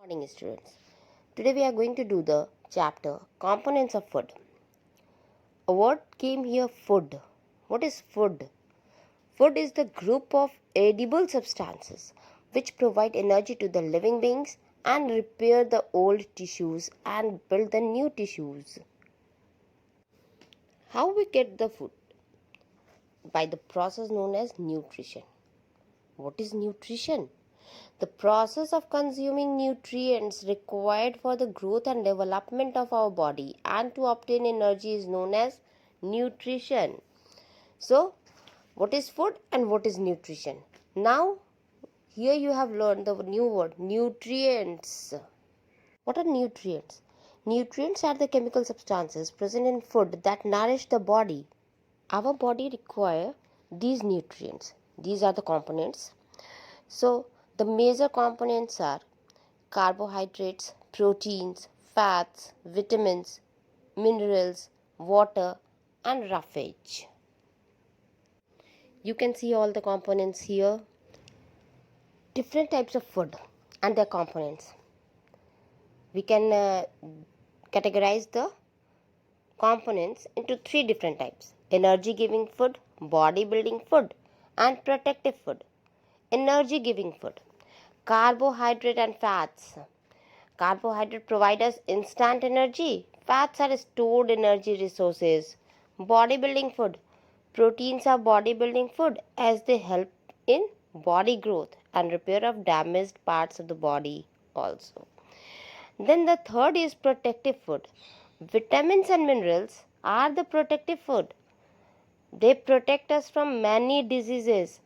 Morning, students. Today we are going to do the chapter Components of Food. A word came here, food. What is food? Food is the group of edible substances which provide energy to the living beings and repair the old tissues and build the new tissues. How we get the food? By the process known as nutrition. What is nutrition? The process of consuming nutrients required for the growth and development of our body and to obtain energy is known as nutrition. So, what is food and what is nutrition? Now, here you have learned the new word, nutrients. What are nutrients? Nutrients are the chemical substances present in food that nourish the body. Our body require these nutrients. These are the components. So, the major components are carbohydrates, proteins, fats, vitamins, minerals, water, and roughage. You can see all the components here. Different types of food and their components. We can categorize the components into three different types: energy giving food, body building food, and protective food. Energy giving food. Carbohydrate and fats. Carbohydrate provide us instant energy. Fats are stored energy resources. Bodybuilding food. Proteins are bodybuilding food as they help in body growth and repair of damaged parts of the body also. Then the third is protective food. Vitamins and minerals are the protective food. They protect us from many diseases.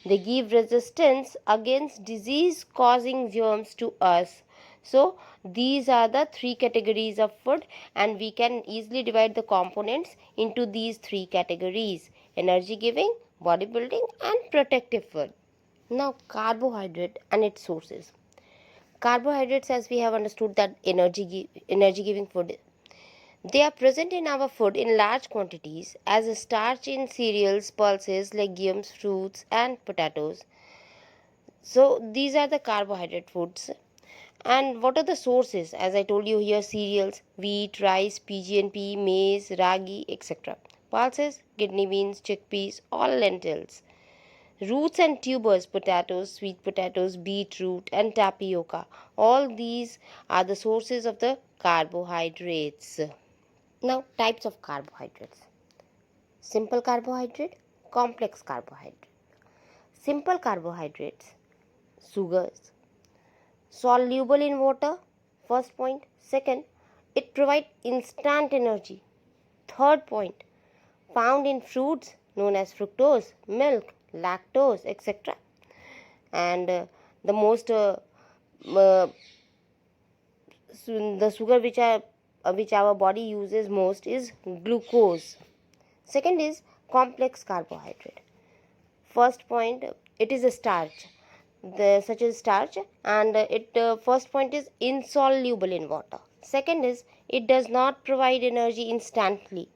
They give resistance against disease causing germs to us. So, these are the three categories of food, and we can easily divide the components into these three categories: energy giving, bodybuilding, and protective food. Now, carbohydrate and its sources. Carbohydrates, as we have understood, that energy giving food, they are present in our food in large quantities as a starch in cereals, pulses, legumes, fruits, and potatoes. So, these are the carbohydrate foods. And what are the sources? As I told you here, cereals, wheat, rice, PGNP, maize, ragi, etc. Pulses, kidney beans, chickpeas, all lentils. Roots and tubers, potatoes, sweet potatoes, beetroot, and tapioca. All these are the sources of the carbohydrates. Now, types of carbohydrates: simple carbohydrate, complex carbohydrate. Simple carbohydrates, sugars, soluble in water, first point. Second, it provides instant energy. Third point, found in fruits known as fructose, milk, lactose, etc. And the most the sugar which our body uses most is glucose. Second is complex carbohydrate. First point, it is a starch, such as starch, and first point is insoluble in water. Second is it does not provide energy instantly.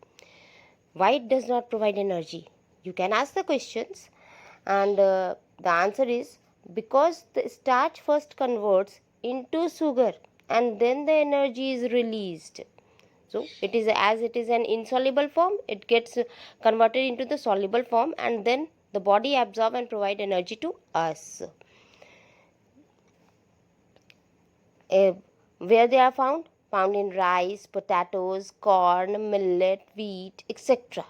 Why it does not provide energy? You can ask the questions, and the answer is because the starch first converts into sugar and then the energy is released. So it is, as it is an insoluble form, it gets converted into the soluble form and then the body absorb and provide energy to us. Where they are found? Found in rice, potatoes, corn, millet, wheat, etc.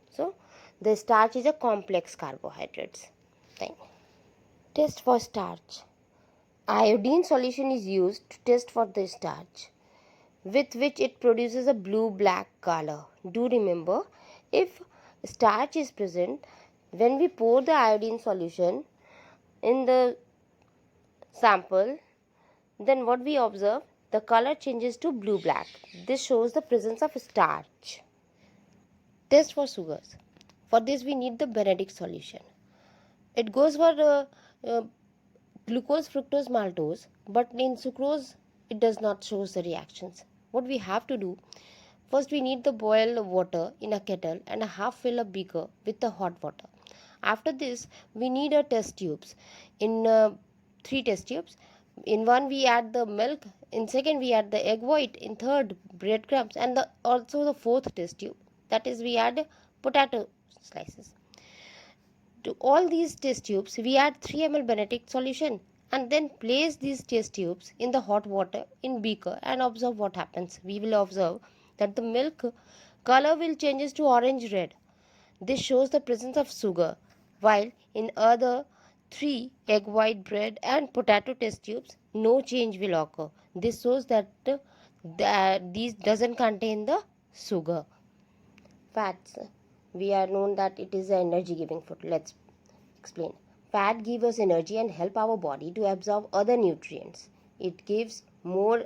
So the starch is a complex carbohydrates thing. Test for starch. Iodine solution is used to test for the starch, with which it produces a blue-black color. Do remember, if starch is present, when we pour the iodine solution in the sample, then what we observe, the color changes to blue-black. This shows the presence of starch. Test for sugars. For this we need the Benedict solution. It goes for glucose, fructose, maltose, but in sucrose it does not show the reactions. What we have to do, first we need the boiled water in a kettle and a half fill a beaker with the hot water. After this we need a test tubes. In 3 test tubes, In one we add the milk, in second we add the egg white, in third breadcrumbs, and also the fourth test tube, that is we add potato slices. To all these test tubes we add 3 ml Benedict solution and then place these test tubes in the hot water in beaker and observe what happens. We will observe that the milk color will changes to orange red. This shows the presence of sugar, while in other 3 egg white bread and potato test tubes no change will occur. This shows that these doesn't contain the sugar. Fats. We are known that it is an energy giving food. Let's explain. Fat gives us energy and help our body to absorb other nutrients. It gives more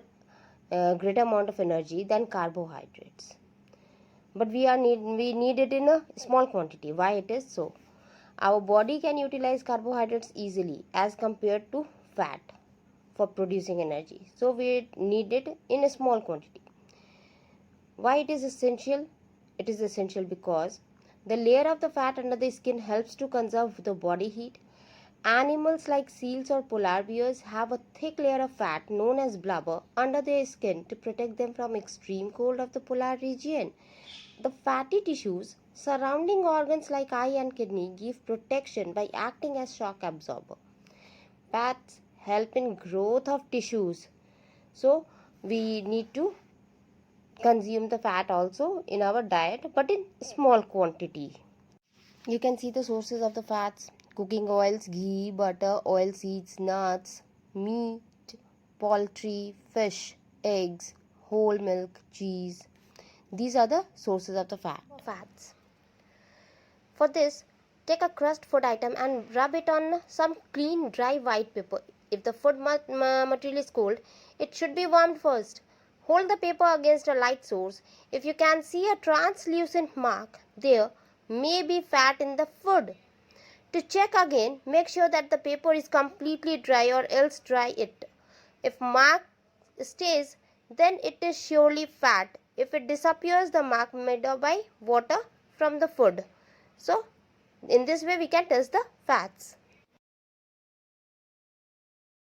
greater amount of energy than carbohydrates. But we need it in a small quantity. Why it is so? Our body can utilize carbohydrates easily as compared to fat for producing energy. So we need it in a small quantity. Why it is essential? It is essential because the layer of the fat under the skin helps to conserve the body heat. Animals like seals or polar bears have a thick layer of fat known as blubber under their skin to protect them from extreme cold of the polar region. The fatty tissues surrounding organs like eye and kidney give protection by acting as shock absorber. Fats help in growth of tissues. So we need to consume the fat also in our diet, but in small quantity. You can see the sources of the fats: cooking oils, ghee, butter, oil seeds, nuts, meat, poultry, fish, eggs, whole milk, cheese. These are the sources of the fats. For this, take a crushed food item and rub it on some clean dry white paper. If the food material is cold, it should be warmed first. Hold the paper against a light source. If you can see a translucent mark, there may be fat in the food. To check again, make sure that the paper is completely dry or else dry it. If mark stays, then it is surely fat. If it disappears, the mark made by water from the food. So, in this way we can test the fats.